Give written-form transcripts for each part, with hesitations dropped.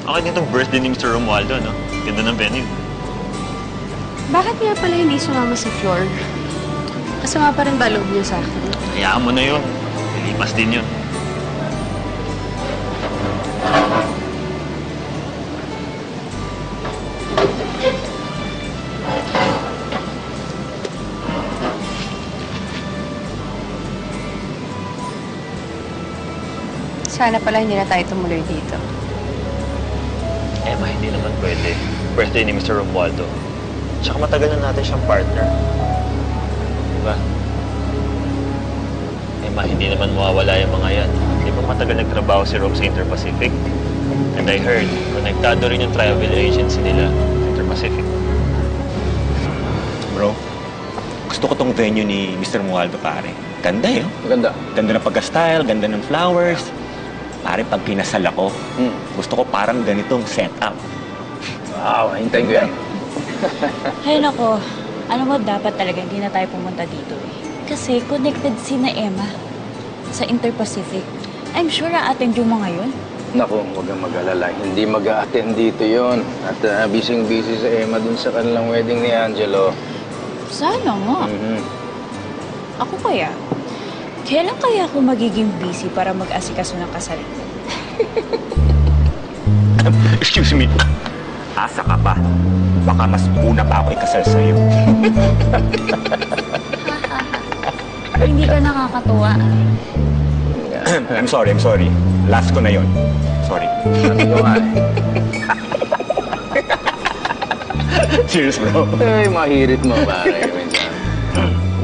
Okay din itong birthday ni Mr. Romualdo, no? Ganda ng venue. Bakit nga pala hindi sumama si Flor? Kasama pa rin ba loob niya sa akin? Hayaan mo na yun. Lilipas din yun. Sana pala hindi na tayo tumuloy dito. Emma, hindi naman pwede. Birthday ni Mr. Romualdo. Tsaka matagal na natin siyang partner. Diba? Emma, hindi naman mawawala yung mga yan. Di ba matagal nagtrabaho si Rob sa Interpacific? And I heard, konektado rin yung travel agency nila sa Interpacific. Bro, gusto ko tong venue ni Mr. Romualdo, pare. Ganda eh. Maganda. Ganda ng pagka-style, ganda ng flowers. Pare, pag kinasal ako, gusto ko parang ganitong setup. Wow, hintayin ko yan. Ay nako, alam mo dapat talaga hindi na tayo pumunta dito eh. Kasi connected si na Emma sa Interpacific. I'm sure na-attend yung mga yun. Naku, huwag kang mag-alala. Hindi mag-a-attend dito yon. At busy-busy sa Emma dun sa kanilang wedding ni Angelo. Sana nga. Ako kaya? Kailan kaya ako magiging busy para mag-asikaso ng kasal ko? Excuse me. Asa ka pa? Baka mas una pa ako ikasal sa'yo. Hindi ka nakakatuwa. I'm sorry. Last ko na yon. Sorry. Sabi ko nga eh. Cheers, bro. Ay, mahirit mo, pare. Minsan.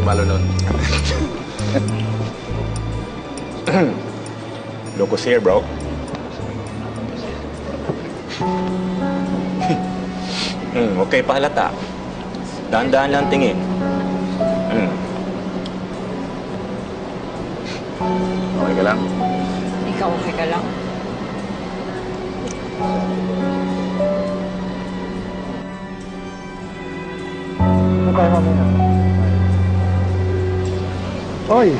Kumalo nun. Locos here, bro. Okay pa halata. Dahan-dahan lang tingin. Okay ka lang? Ikaw okay ka lang? Ano tayo mamaya? Oy!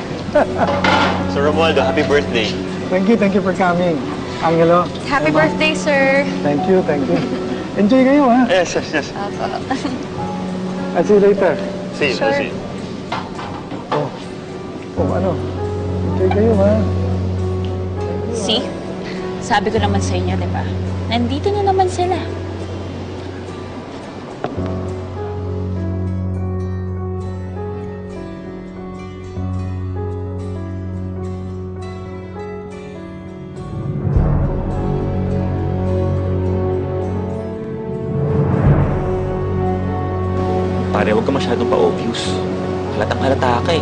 Sir Romualdo, happy birthday. Thank you for coming. Angelo. Happy birthday, sir! Thank you. Enjoy kayo, ha? Yes. I'll see you later. See you. Sure. See you. Ano? Enjoy kayo, ha? See? Sabi ko naman sa inyo, di ba? Nandito na naman sila. Pare, huwag ka masyadong pa-obvious. Halatang halata ka eh.